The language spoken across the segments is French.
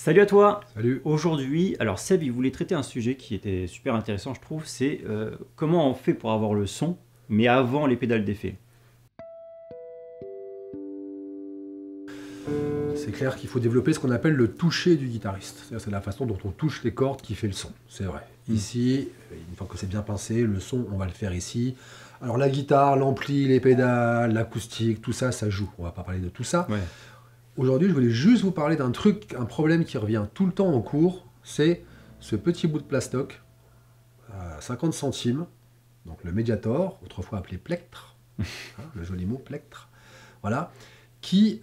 Salut à toi. Salut. Aujourd'hui, alors Seb, il voulait traiter un sujet qui était super intéressant, je trouve, c'est comment on fait pour avoir le son, mais avant les pédales d'effet. C'est clair qu'il faut développer ce qu'on appelle le toucher du guitariste. C'est-à-dire, c'est la façon dont on touche les cordes qui fait le son. C'est vrai. Ici, une fois que c'est bien pincé, le son, on va le faire ici. Alors la guitare, l'ampli, les pédales, l'acoustique, tout ça, ça joue. On va pas parler de tout ça. Ouais. Aujourd'hui, je voulais juste vous parler d'un truc, un problème qui revient tout le temps en cours. C'est ce petit bout de plastoc à 50 centimes. Donc le Mediator, autrefois appelé plectre. Le joli mot plectre. Voilà. Qui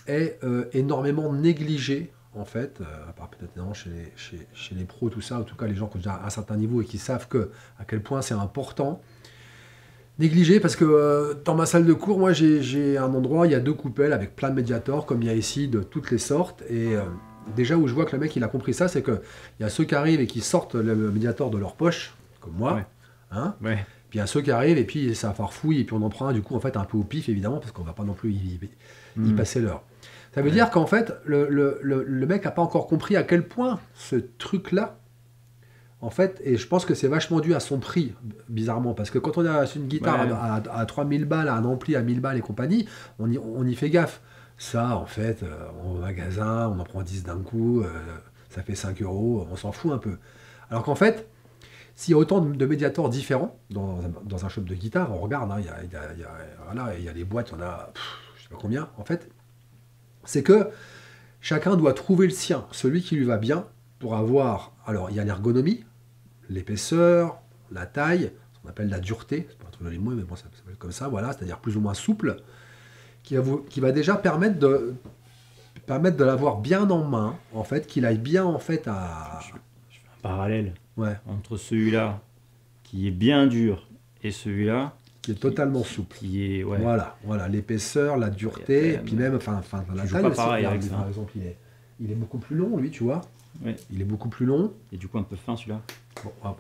est énormément négligé, en fait, à part peut-être chez les pros, tout ça, en tout cas les gens qui ont déjà un certain niveau et qui savent à quel point c'est important. Négligé parce que dans ma salle de cours, moi j'ai un endroit, il y a deux coupelles avec plein de médiators, comme il y a ici de toutes les sortes, et déjà où je vois que le mec il a compris ça, c'est qu'il y a ceux qui arrivent et qui sortent le médiator de leur poche, comme moi, Ouais. hein. Ouais. Puis il y a ceux qui arrivent et puis ça farfouille et puis on en prend un du coup en fait un peu au pif évidemment parce qu'on va pas non plus y passer l'heure. Ça veut dire qu'en fait le mec a pas encore compris à quel point ce truc là en fait, et je pense que c'est vachement dû à son prix bizarrement parce que quand on a une guitare à 3000 balles, un ampli à 1000 balles et compagnie, on y fait gaffe. Ça en fait en magasin on en prend 10 d'un coup, ça fait 5 euros, on s'en fout un peu. Alors qu'en fait s'il y a autant de médiators différents dans un shop de guitare, on regarde, hein, voilà, il y a les boîtes, il y en a, je sais pas combien, en fait, c'est que chacun doit trouver le sien, celui qui lui va bien, pour avoir, alors il y a l'ergonomie, l'épaisseur, la taille, ce qu'on appelle la dureté, c'est pas un truc joli mot, mais bon, ça s'appelle comme ça, voilà, c'est-à-dire plus ou moins souple, qui va déjà permettre de l'avoir bien en main, en fait, qu'il aille bien, en fait, Je fais un parallèle ouais, entre celui-là qui est bien dur et celui-là qui est totalement souple. qui est ouais. Voilà, l'épaisseur, la Il y dureté, a quand puis même- même, enfin, la joues taille pas aussi. pareil Regarde, avec ça. par exemple, il est beaucoup plus long, lui, tu vois. Ouais. Il est beaucoup plus long. Et du coup un peu fin celui-là. Bon,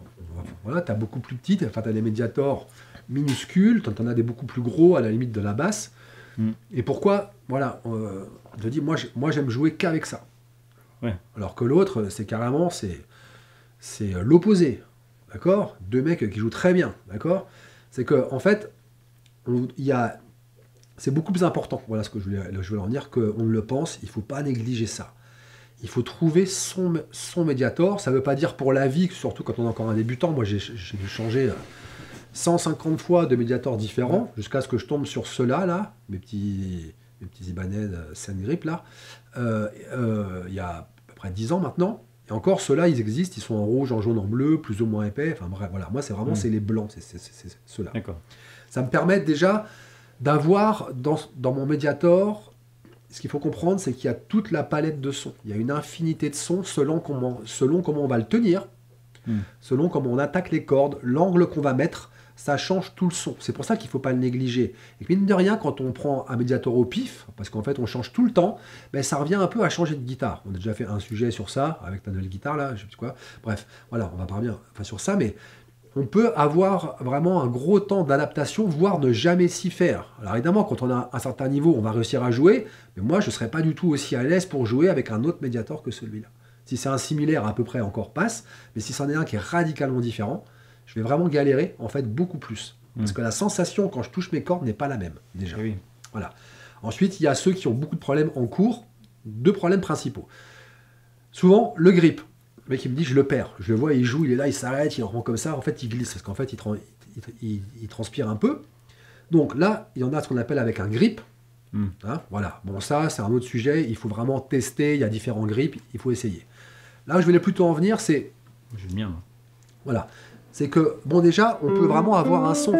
voilà, t'as beaucoup plus petites, enfin, t'as des médiators minuscules, t'en as des beaucoup plus gros à la limite de la basse. Et pourquoi, voilà, je dis, moi j'aime jouer qu'avec ça. Ouais. Alors que l'autre, c'est carrément, c'est l'opposé, d'accord. Deux mecs qui jouent très bien, d'accord. C'est que en fait, c'est beaucoup plus important, voilà ce que je voulais en dire, qu'on ne le pense, il ne faut pas négliger ça. Il faut trouver son médiator, ça ne veut pas dire pour la vie, surtout quand on est encore un débutant, moi j'ai dû changer 150 fois de médiators différents, jusqu'à ce que je tombe sur ceux-là, là, mes petits Ibanez Sengrip, là, il y a à peu près 10 ans maintenant. Et encore, ceux-là, ils existent, ils sont en rouge, en jaune, en bleu, plus ou moins épais. Enfin bref, voilà, moi c'est vraiment c'est les blancs, c'est ceux-là. D'accord. Ça me permet déjà d'avoir dans mon médiator, ce qu'il faut comprendre, c'est qu'il y a toute la palette de sons. Il y a une infinité de sons selon comment on va le tenir, selon comment on attaque les cordes, l'angle qu'on va mettre. Ça change tout le son. C'est pour ça qu'il ne faut pas le négliger. Et mine de rien, quand on prend un médiator au pif, parce qu'en fait on change tout le temps, ben ça revient un peu à changer de guitare. On a déjà fait un sujet sur ça, avec ta nouvelle guitare là, je sais plus quoi. Bref, voilà, on va pas revenir sur ça, mais on peut avoir vraiment un gros temps d'adaptation, voire ne jamais s'y faire. Alors évidemment, quand on a un certain niveau, on va réussir à jouer, mais moi je ne serais pas du tout aussi à l'aise pour jouer avec un autre médiator que celui-là. Si c'est un similaire, à peu près encore passe, mais si c'en est un qui est radicalement différent, je vais vraiment galérer, en fait, beaucoup plus. Parce que la sensation, quand je touche mes cordes, n'est pas la même, déjà. Oui. Voilà. Ensuite, il y a ceux qui ont beaucoup de problèmes en cours. Deux problèmes principaux. Souvent, le grip. Le mec, il me dit, je le perds. Je le vois, il joue, il est là, il s'arrête, il rend comme ça. En fait, il glisse, parce qu'en fait, il transpire un peu. Donc là, il y en a ce qu'on appelle avec un grip. Hein, voilà. Bon, ça, c'est un autre sujet. Il faut vraiment tester. Il y a différents grips. Il faut essayer. Là où je voulais plutôt en venir, c'est... J'ai le mien. Moi. Voilà. C'est que, bon, déjà, on peut vraiment avoir un son.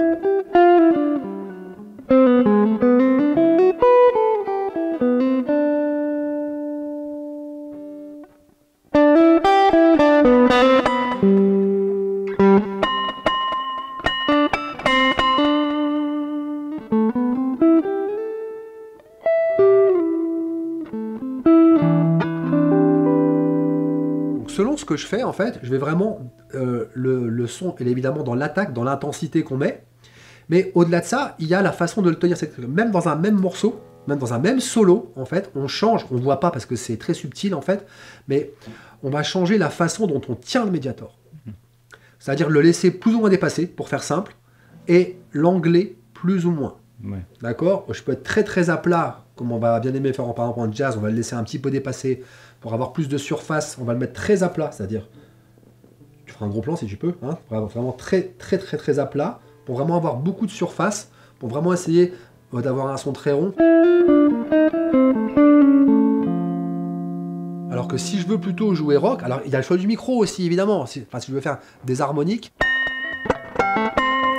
Selon ce que je fais, en fait, je vais vraiment... le son, il est évidemment dans l'attaque, dans l'intensité qu'on met. Mais au-delà de ça, il y a la façon de le tenir. C'est que même dans un même morceau, même dans un même solo, en fait, on change, on ne voit pas parce que c'est très subtil, en fait, mais on va changer la façon dont on tient le Mediator. C'est-à-dire le laisser plus ou moins dépasser, pour faire simple, et l'angler plus ou moins. Ouais. D'accord? Je peux être très très à plat, comme on va bien aimer faire par exemple en jazz, on va le laisser un petit peu dépasser pour avoir plus de surface, on va le mettre très à plat, c'est-à-dire, tu feras un gros plan si tu peux, hein, vraiment très très très très à plat, pour vraiment avoir beaucoup de surface, pour vraiment essayer d'avoir un son très rond. Alors que si je veux plutôt jouer rock, alors il y a le choix du micro aussi évidemment, si je veux faire des harmoniques,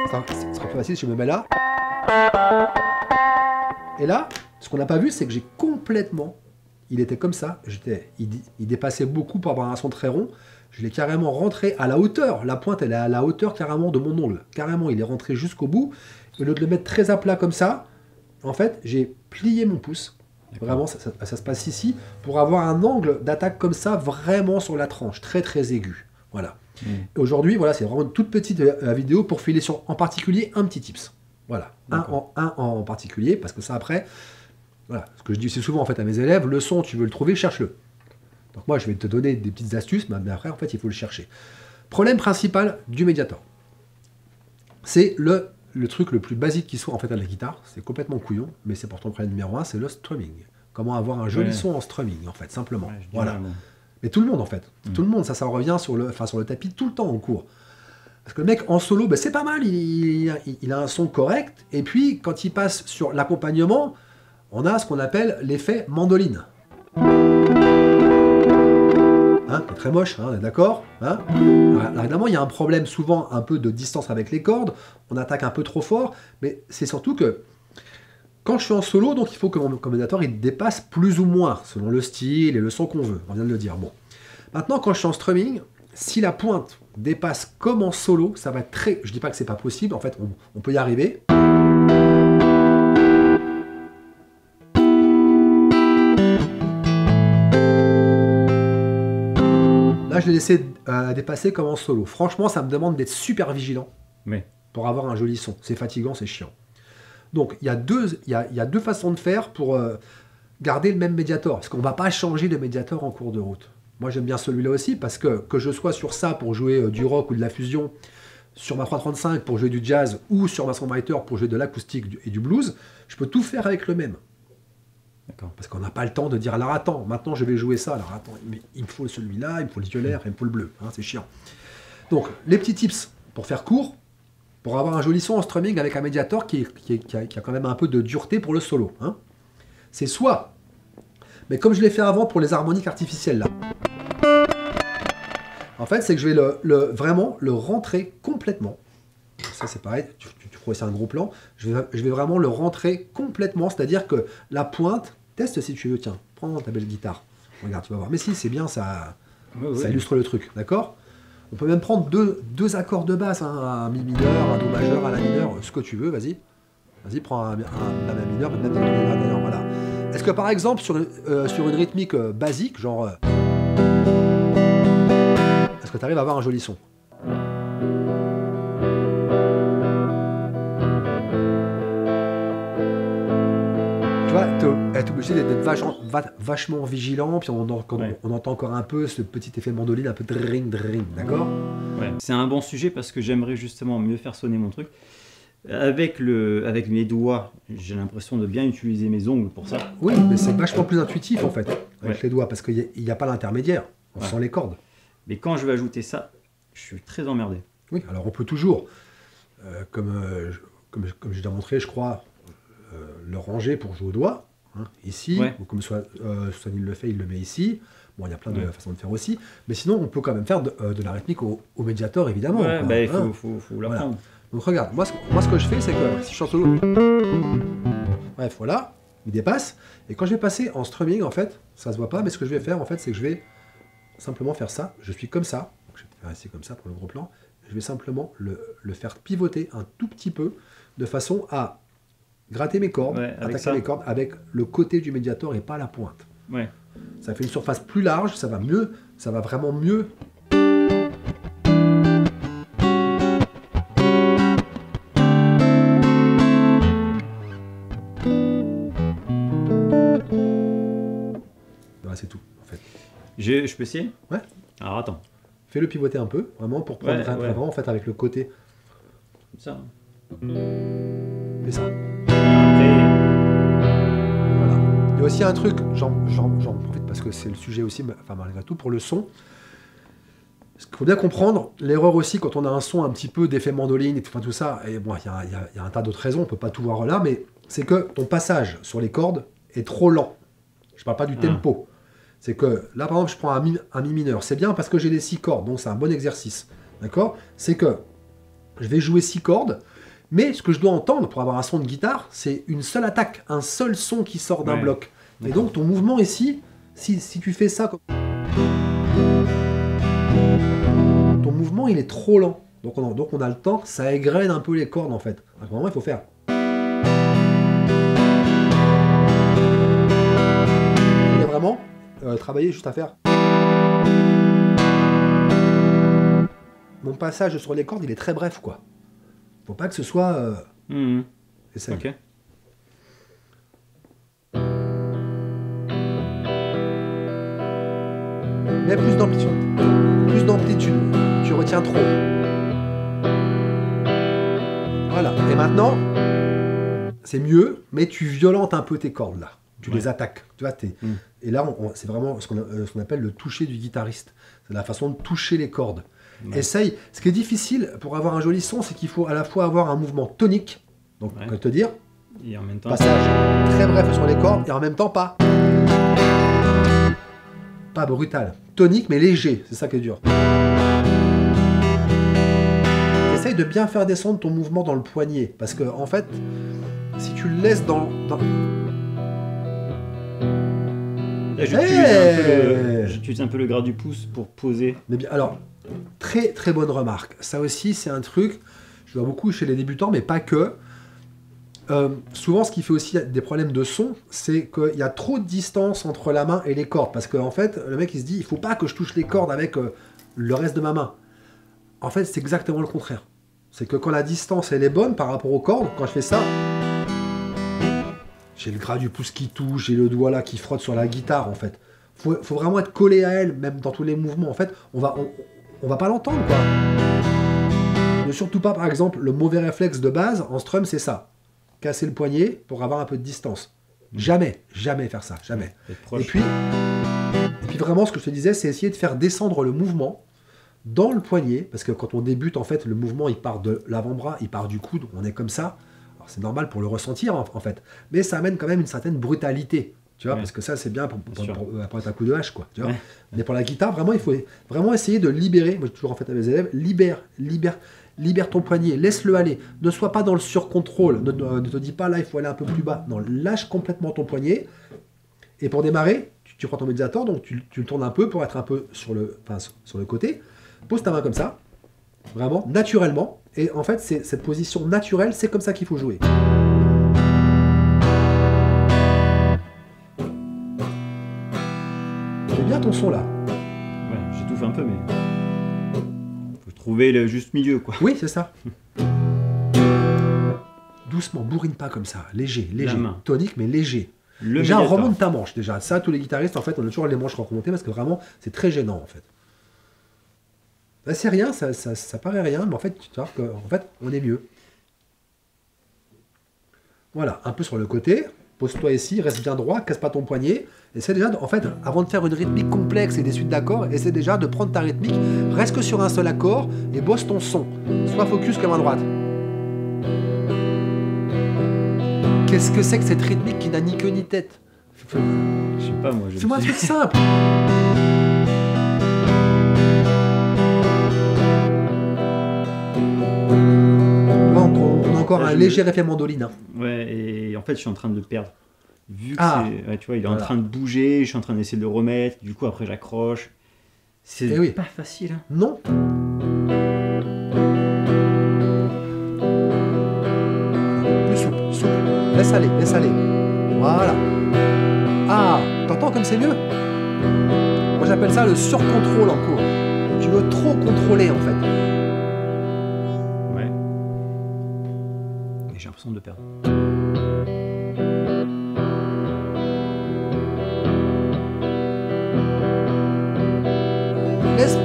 ça sera plus facile si je me mets là. Et là, ce qu'on n'a pas vu, c'est que j'ai complètement, il était comme ça, il dépassait beaucoup pour avoir un son très rond, je l'ai carrément rentré à la hauteur, la pointe elle est à la hauteur carrément de mon ongle, carrément il est rentré jusqu'au bout, au lieu de le mettre très à plat comme ça, en fait j'ai plié mon pouce, vraiment ça se passe ici, pour avoir un angle d'attaque comme ça, vraiment sur la tranche, très très aigu, voilà. Aujourd'hui, voilà, c'est vraiment une toute petite vidéo pour filer sur, en particulier, un petit tips. Voilà, un en particulier, parce que ça après, voilà, ce que je dis c'est souvent en fait à mes élèves, le son, tu veux le trouver, cherche-le. Donc moi, je vais te donner des petites astuces, mais après, en fait, il faut le chercher. Problème principal du Mediator, c'est le truc le plus basique qui soit en fait à la guitare, c'est complètement couillon, mais c'est pourtant le problème numéro 1, c'est le strumming. Comment avoir un joli son en strumming, en fait, simplement. Voilà. Mais tout le monde, en fait. Tout le monde, ça revient sur le tapis tout le temps en cours. Parce que le mec, en solo, ben, c'est pas mal, il a un son correct. Et puis, quand il passe sur l'accompagnement, on a ce qu'on appelle l'effet mandoline. Hein, c'est très moche, hein, on est d'accord, hein. Alors, évidemment, il y a un problème souvent un peu de distance avec les cordes. On attaque un peu trop fort. Mais c'est surtout que quand je suis en solo, donc il faut que mon Mediator il dépasse plus ou moins, selon le style et le son qu'on veut. On vient de le dire. Bon. Maintenant, quand je suis en strumming, si la pointe dépasse comme en solo, ça va être très... Je dis pas que c'est pas possible, en fait, on peut y arriver. Là, je l'ai laissé dépasser comme en solo. Franchement, ça me demande d'être super vigilant pour avoir un joli son. C'est fatigant, c'est chiant. Donc, il y a deux façons de faire pour garder le même Mediator. Parce qu'on ne va pas changer de Mediator en cours de route. Moi, j'aime bien celui-là aussi parce que je sois sur ça pour jouer du rock ou de la fusion, sur ma 335 pour jouer du jazz ou sur ma Songwriter pour jouer de l'acoustique et du blues, je peux tout faire avec le même. Parce qu'on n'a pas le temps de dire, alors attends, maintenant je vais jouer ça, alors attends, mais il me faut celui-là, il me faut le violet, il me faut le bleu, hein, c'est chiant. Donc, les petits tips pour faire court, pour avoir un joli son en strumming avec un Mediator qui a quand même un peu de dureté pour le solo. Hein. C'est soit, mais comme je l'ai fait avant pour les harmoniques artificielles là, en fait c'est que je vais vraiment le rentrer complètement. Ça c'est pareil, tu crois que c'est un gros plan, je vais vraiment le rentrer complètement, c'est-à-dire que la pointe, teste si tu veux, tiens, prends ta belle guitare, regarde, tu vas voir, mais si c'est bien, ça illustre le truc, d'accord? On peut même prendre deux accords de basse, hein, un mi mineur, un do majeur, un la mineur, ce que tu veux, vas-y. Vas-y, prends un la mineur, même des mineurs, voilà. Est-ce que par exemple, sur une rythmique basique, genre... est-ce que tu arrives à avoir un joli son? Tu vois, tu es obligé d'être vachement vigilant, puis on entend encore un peu ce petit effet mandoline, un peu dring, dring, d'accord? Ouais. C'est un bon sujet parce que j'aimerais justement mieux faire sonner mon truc. Avec mes doigts, j'ai l'impression de bien utiliser mes ongles pour ça. Oui, mais c'est vachement plus intuitif en fait, avec les doigts, parce qu'il n'y a pas l'intermédiaire, on sent les cordes. Mais quand je vais ajouter ça, je suis très emmerdé. Oui, alors on peut toujours, comme j'ai déjà montré, je crois, le ranger pour jouer au doigt, hein, ici, ou comme Sony le fait, il le met ici. Bon, il y a plein de façons de faire aussi, mais sinon on peut quand même faire de la rythmique au Mediator, évidemment. Ouais, bah, il faut l'apprendre. Voilà. Donc regarde, moi ce que je fais, c'est que si je suis en solo, bref, voilà, il dépasse, et quand je vais passer en strumming, en fait, ça se voit pas, mais ce que je vais faire, en fait, c'est que je vais simplement faire ça, je suis comme ça, donc je vais faire ici comme ça pour le gros plan, je vais simplement le faire pivoter un tout petit peu, de façon à gratter mes cordes, attaquer mes cordes avec le côté du Mediator et pas la pointe. Ouais. Ça fait une surface plus large, ça va mieux, ça va vraiment mieux. Je peux essayer? Ouais. Alors attends. Fais-le pivoter un peu, vraiment, pour prendre Ouais. vraiment en fait avec le côté. Comme ça. Fais ça. Après, Voilà. Il y a aussi un truc, j'en profite parce que c'est le sujet aussi, enfin malgré tout, pour le son. Ce qu'il faut bien comprendre, l'erreur aussi quand on a un son un petit peu d'effet mandoline et tout ça, et bon, il y a un tas d'autres raisons, on peut pas tout voir là, mais c'est que ton passage sur les cordes est trop lent. Je parle pas du tempo. C'est que là, par exemple, je prends un mi mineur. C'est bien parce que j'ai les 6 cordes, donc c'est un bon exercice. D'accord? C'est que je vais jouer 6 cordes, mais ce que je dois entendre pour avoir un son de guitare, c'est une seule attaque, un seul son qui sort d'un bloc. Et donc ton mouvement ici, si tu fais ça, ton mouvement il est trop lent. Donc on a le temps, ça égrène un peu les cordes en fait. À un moment, il faut faire. Il y a vraiment travailler juste à faire. Mon passage sur les cordes, il est très bref, quoi. Faut pas que ce soit... Essaye. Ok. Mais plus d'amplitude. Plus d'amplitude. Tu retiens trop. Voilà. Et maintenant, c'est mieux, mais tu violentes un peu tes cordes, là. Tu les attaques. Tu vois, Et là, c'est vraiment ce qu'on appelle le toucher du guitariste. C'est la façon de toucher les cordes. Ouais. Essaye. Ce qui est difficile pour avoir un joli son, c'est qu'il faut à la fois avoir un mouvement tonique, donc te dire, et en même temps, passage très bref sur les cordes, et en même temps pas brutal. Tonique, mais léger. C'est ça qui est dur. Essaye de bien faire descendre ton mouvement dans le poignet, parce que en fait, si tu le laisses dans... Là, j'utilise un peu le gras du pouce pour poser. Mais bien, alors, très très bonne remarque. Ça aussi, c'est un truc, je vois beaucoup chez les débutants, mais pas que. Souvent, ce qui fait aussi des problèmes de son, c'est qu'il y a trop de distance entre la main et les cordes. Parce qu'en fait, le mec, il se dit, il faut pas que je touche les cordes avec le reste de ma main. En fait, c'est exactement le contraire. C'est que quand la distance, elle est bonne par rapport aux cordes, quand je fais ça... J'ai le gras du pouce qui touche, j'ai le doigt là qui frotte sur la guitare en fait. Faut vraiment être collé à elle, même dans tous les mouvements. En fait, on va pas l'entendre quoi. Ne surtout pas par exemple, le mauvais réflexe de base en strum c'est ça. Casser le poignet pour avoir un peu de distance. Jamais faire ça, jamais. Et puis vraiment ce que je te disais, c'est essayer de faire descendre le mouvement dans le poignet, parce que quand on débute en fait, le mouvement il part de l'avant-bras, il part du coude, on est comme ça. C'est normal pour le ressentir en fait, mais ça amène quand même une certaine brutalité, tu vois, parce que ça c'est bien pour être un coup de hache quoi, tu vois. Mais pour la guitare, vraiment il faut vraiment essayer de libérer. Moi j'ai toujours en fait à mes élèves, libère ton poignet, laisse-le aller, ne sois pas dans le surcontrôle, ne te dis pas là il faut aller un peu plus bas, non, lâche complètement ton poignet. Et pour démarrer, tu prends ton médiator, donc tu le tournes un peu pour être un peu sur le côté, pose ta main comme ça, vraiment naturellement. Et en fait, c'est cette position naturelle, c'est comme ça qu'il faut jouer. C'est bien ton son là. Ouais, j'étouffe un peu, mais... faut trouver le juste milieu, quoi. Oui, c'est ça. Doucement, bourrine pas comme ça. Léger. Tonique, mais léger. Déjà, remonte ta manche, déjà. Ça, tous les guitaristes, en fait, on a toujours les manches remontées parce que vraiment, c'est très gênant, en fait. Là, c'est rien, ça paraît rien, mais en fait, tu vas voir qu'en fait, on est mieux. Voilà, un peu sur le côté. Pose-toi ici, reste bien droit, casse pas ton poignet. Essaie déjà, en fait, avant de faire une rythmique complexe et des suites d'accords, essaie déjà de prendre ta rythmique, reste que sur un seul accord et bosse ton son. Sois focus comme à droite. Qu'est-ce que c'est que cette rythmique qui n'a ni queue ni tête? Je sais pas, moi. Fais-moi un truc simple. Encore un léger effet mandoline. Ouais, et en fait, je suis en train de le perdre. Vu que tu vois, il est en train de bouger, je suis en train d'essayer de le remettre, du coup, après, j'accroche. C'est pas facile. Hein. Non. Plus souple. Laisse aller. Voilà. Ah, t'entends comme c'est mieux? Moi, j'appelle ça le surcontrôle en cours. Tu veux trop contrôler, en fait. J'ai l'impression de perdre. laisse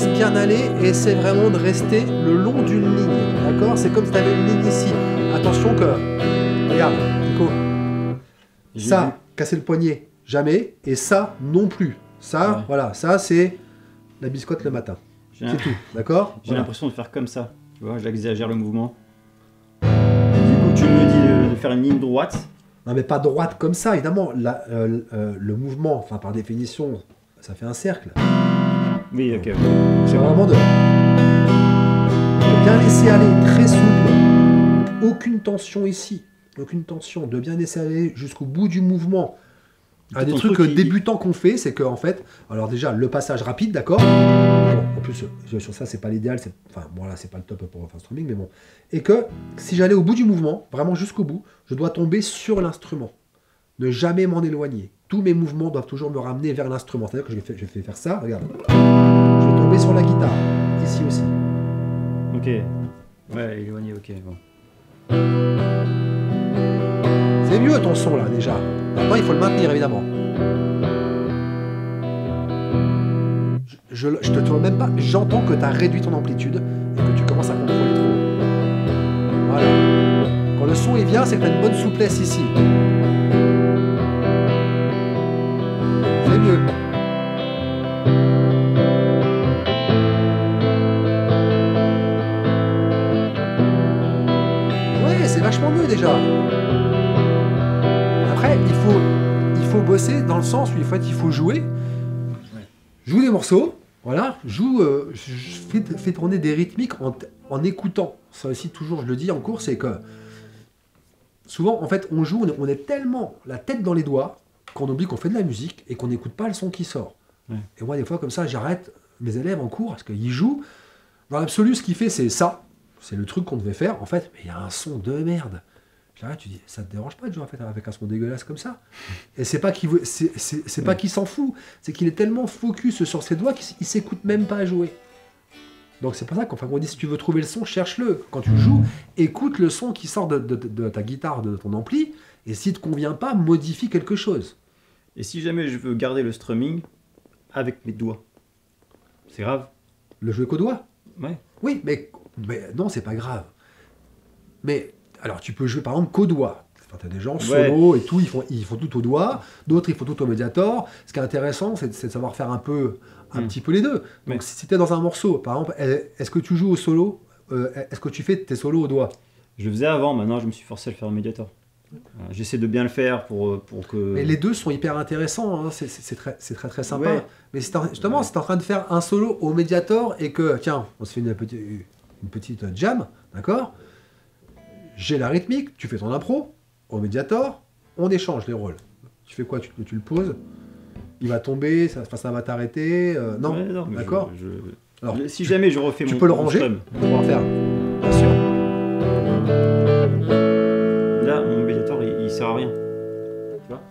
bien aller et essaie vraiment de rester le long d'une ligne, d'accord? C'est comme si tu avais une ligne ici. Attention que, regarde, Nico, ça, casser le poignet, jamais, et ça, non plus. Ça, voilà, ça, c'est la biscotte le matin. C'est tout, d'accord? J'ai l'impression de faire comme ça, tu vois, j'exagère le mouvement. Du coup, tu me dis de faire une ligne droite. Non, mais pas droite comme ça, évidemment. Le mouvement, enfin, par définition, ça fait un cercle. Oui, ok. C'est vraiment de bien laisser aller, très souple. Aucune tension ici. Aucune tension. De bien laisser aller jusqu'au bout du mouvement. Un des trucs débutants qu'on fait, c'est que, en fait, alors déjà, le passage rapide, d'accord? Bon, en plus, sur ça, c'est pas l'idéal. Enfin, bon, là, c'est pas le top pour faire streaming, mais bon. Et que, si j'allais au bout du mouvement, vraiment jusqu'au bout, je dois tomber sur l'instrument. Ne jamais m'en éloigner. Tous mes mouvements doivent toujours me ramener vers l'instrument. C'est-à-dire que je vais faire ça, regarde. Je vais tomber sur la guitare, ici aussi. Ok. Ouais, éloigné, ok, bon. C'est mieux ton son, là, déjà. Maintenant, il faut le maintenir, évidemment. Je te tourne même pas. J'entends que tu as réduit ton amplitude et que tu commences à contrôler trop. Voilà. Quand le son est bien, c'est que tu as une bonne souplesse ici. C'est mieux. Ouais, c'est vachement mieux déjà. Après, il faut bosser dans le sens où il faut jouer. Joue des morceaux, voilà. Fais tourner des rythmiques en écoutant. Ça aussi, toujours, je le dis en cours, c'est que souvent, en fait, on joue, on est tellement la tête dans les doigts qu'on oublie qu'on fait de la musique et qu'on n'écoute pas le son qui sort. Ouais. Et moi, des fois, comme ça, j'arrête mes élèves en cours parce qu'ils jouent. Dans l'absolu, ce qu'il fait, c'est ça. C'est le truc qu'on devait faire. En fait, mais il y a un son de merde. J'arrête, tu dis, ça te dérange pas de jouer en fait, avec un son dégueulasse comme ça? Et c'est pas qu'il pas qu'il s'en fout. C'est qu'il est tellement focus sur ses doigts qu'il s'écoute même pas à jouer. Donc c'est pour ça qu'on dit, si tu veux trouver le son, cherche-le. Quand tu joues, écoute le son qui sort de ta guitare, de ton ampli. Et s'il ne te convient pas, modifie quelque chose. Et si jamais je veux garder le strumming avec mes doigts, c'est grave? Le jouer qu'aux doigts? Ouais. Oui, mais non, c'est pas grave. Mais, alors tu peux jouer par exemple qu'aux doigts. Enfin, tu as des gens solo et tout, ils font tout au doigt. D'autres, ils font tout au médiator. Ce qui est intéressant, c'est de savoir faire un petit peu les deux. Donc si tu es dans un morceau, par exemple, est-ce que tu joues au solo? Est-ce que tu fais tes solos au doigt? Je le faisais avant, maintenant je me suis forcé à le faire au médiator. J'essaie de bien le faire pour que... Mais les deux sont hyper intéressants, hein. C'est très sympa. Ouais. Mais justement, si tu es en train de faire un solo au médiator et que, tiens, on se fait une petite jam, d'accord? J'ai la rythmique, tu fais ton impro, au médiator, on échange les rôles. Tu fais quoi? Tu le poses, il va tomber, ça va t'arrêter, non, ouais, d'accord. Alors, si jamais je refais tu peux le ranger, on va en faire, bien sûr. Là, mon médiator, il sert à rien. Tu vois?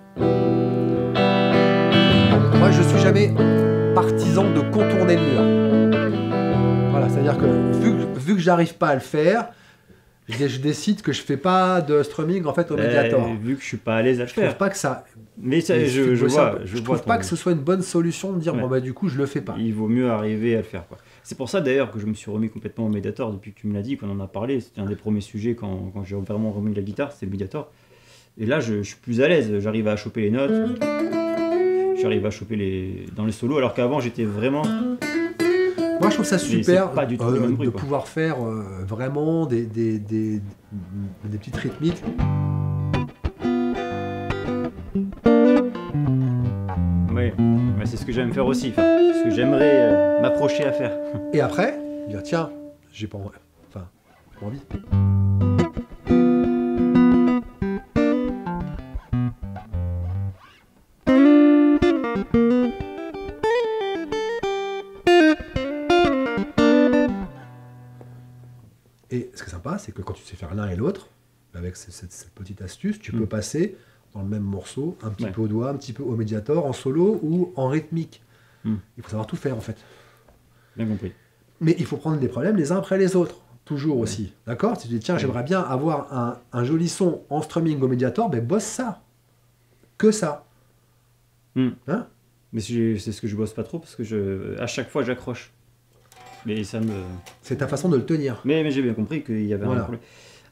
Moi, je suis jamais partisan de contourner le mur. Voilà, c'est-à-dire que vu que j'arrive pas à le faire, je décide que je fais pas de strumming en fait au médiator. Vu que je suis pas à l'aise à le faire. Je trouve pas que ça. Mais ça, je trouve pas que ce soit une bonne solution de dire bon bah du coup je le fais pas. Il vaut mieux arriver à le faire quoi. C'est pour ça d'ailleurs que je me suis remis complètement au médiator depuis que tu me l'as dit, qu'on en a parlé. C'était un des premiers sujets quand j'ai vraiment remis la guitare, c'était le médiator. Et là je suis plus à l'aise, j'arrive à choper les notes, j'arrive à choper dans les solos alors qu'avant j'étais vraiment... Moi, je trouve ça super pas du tout le même bruit, de pouvoir faire vraiment des petites rythmiques. Oui, c'est ce que j'aime faire aussi. C'est ce que j'aimerais m'approcher à faire. Et après, dire tiens, j'ai pas envie. Et ce qui est sympa, c'est que quand tu sais faire l'un et l'autre, avec cette petite astuce, tu peux passer dans le même morceau, un petit peu au doigt, un petit peu au médiator, en solo ou en rythmique. Il faut savoir tout faire en fait. Bien compris. Mais il faut prendre des problèmes les uns après les autres, toujours aussi. D'accord? Si tu dis tiens, j'aimerais bien avoir un joli son en strumming au médiator, ben bosse ça. Que ça. Hein? Mais c'est ce que je bosse pas trop parce que à chaque fois j'accroche. Mais ça me. C'est ta façon de le tenir. Mais j'ai bien compris qu'il y avait Voilà. un problème.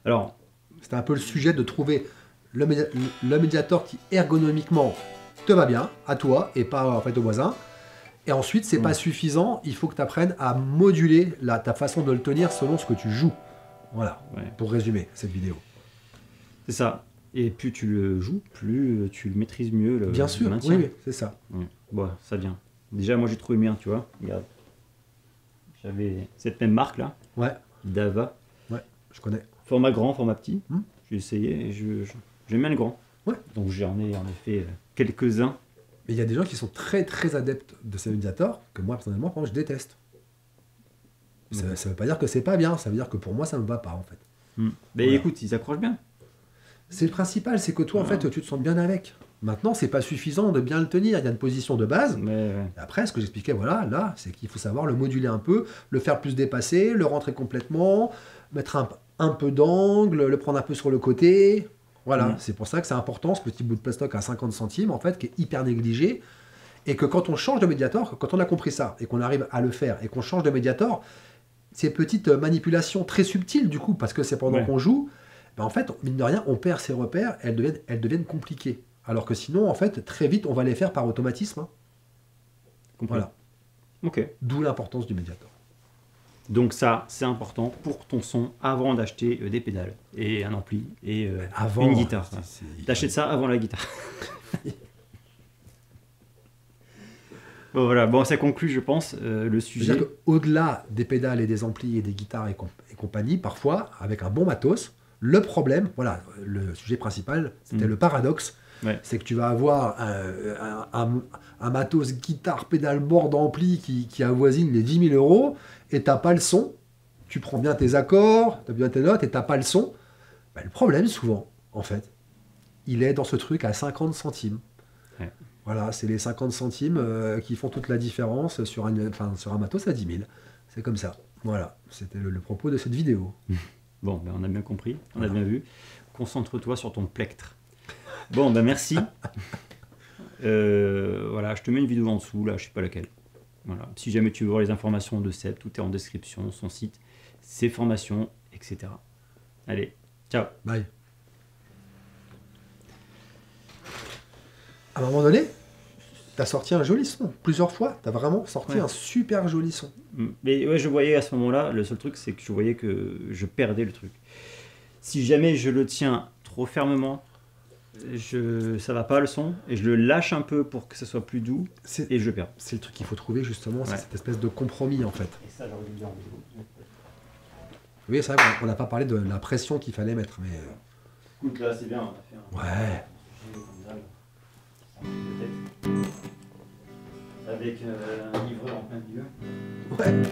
Alors, C'était un peu le sujet de trouver le médiator qui ergonomiquement te va bien, à toi et pas en fait au voisin. Et ensuite, c'est pas suffisant, il faut que tu apprennes à moduler ta façon de le tenir selon ce que tu joues. Voilà, ouais, pour résumer cette vidéo. c'est ça. Et plus tu le joues, plus tu le maîtrises mieux. Bien le sûr, maintien. oui, c'est ça. Ouais. Bon, ça vient. Déjà, moi j'ai trouvé bien, tu vois. Regarde. J'avais cette même marque là, Ouais, Dava. ouais, je connais. Format grand, format petit. Hmm. J'ai essayé et j'aime bien le grand. Ouais. Donc j'en ai en effet quelques-uns. Mais il y a des gens qui sont très très adeptes de ces médiators, que moi personnellement, par exemple, je déteste. Ça ne veut pas dire que c'est pas bien, ça veut dire que pour moi, ça me va pas en fait. Hmm. Mais Voilà. écoute, ils accrochent bien. C'est le principal, c'est que toi, en fait, tu te sens bien avec. Maintenant, c'est pas suffisant de bien le tenir. Il y a une position de base. Mais Et après, ce que j'expliquais, voilà, là, c'est qu'il faut savoir le moduler un peu, le faire plus dépasser, le rentrer complètement, mettre un peu d'angle, le prendre un peu sur le côté. Voilà, Mm. c'est pour ça que c'est important, ce petit bout de plastoc à 50 centimes, en fait, qui est hyper négligé. Et que quand on change de médiator, quand on a compris ça, et qu'on arrive à le faire, et qu'on change de médiator, ces petites manipulations très subtiles, du coup, parce que c'est pendant Ouais. qu'on joue, ben en fait, mine de rien, on perd ses repères, elles deviennent compliquées. Alors que sinon, en fait, très vite, on va les faire par automatisme. Hein. compris. Voilà. Ok. D'où l'importance du médiator. Donc ça, c'est important pour ton son avant d'acheter des pédales et un ampli et Avant, une guitare. c'est- T'achètes ça avant la guitare. Bon voilà, bon ça conclut je pense le sujet. C'est-à-dire qu'au-delà des pédales et des amplis et des guitares et compagnie, parfois, avec un bon matos, le problème, voilà, le sujet principal, c'était le paradoxe, Ouais. c'est que tu vas avoir un matos guitare, pédale, board, ampli qui avoisine les 10 000 euros et t'as pas le son. Tu prends bien tes accords, tu as bien tes notes et t'as pas le son. Ben, le problème, souvent, en fait, il est dans ce truc à 50 centimes. Ouais. Voilà, c'est les 50 centimes qui font toute la différence sur un matos à 10 000. C'est comme ça. Voilà, c'était le propos de cette vidéo. Bon, ben, on a bien compris, on a Voilà. bien vu. Concentre-toi sur ton plectre. Bon, ben merci. Voilà, je te mets une vidéo en dessous, là, je sais pas laquelle. Voilà. Si jamais tu veux voir les informations de Seb, tout est en description, son site, ses formations, etc. Allez, ciao. Bye. À un moment donné, t'as sorti un joli son. Plusieurs fois, t'as vraiment sorti Ouais. un super joli son. Mais ouais, je voyais à ce moment-là, le seul truc, c'est que je voyais que je perdais le truc. Si jamais je le tiens trop fermement, ça va pas le son, et je le lâche un peu pour que ça soit plus doux, C'est et je le perds. le truc qu'il faut trouver justement, c'est Ouais. cette espèce de compromis en fait. Et ça, j'aurais dû le dire en vidéo. Oui, c'est vrai qu'on n'a pas parlé de la pression qu'il fallait mettre, mais Écoute, là, c'est bien, on a fait un ouais. sujet comme ça, peut-être. Avec un livreur en plein milieu. Ouais.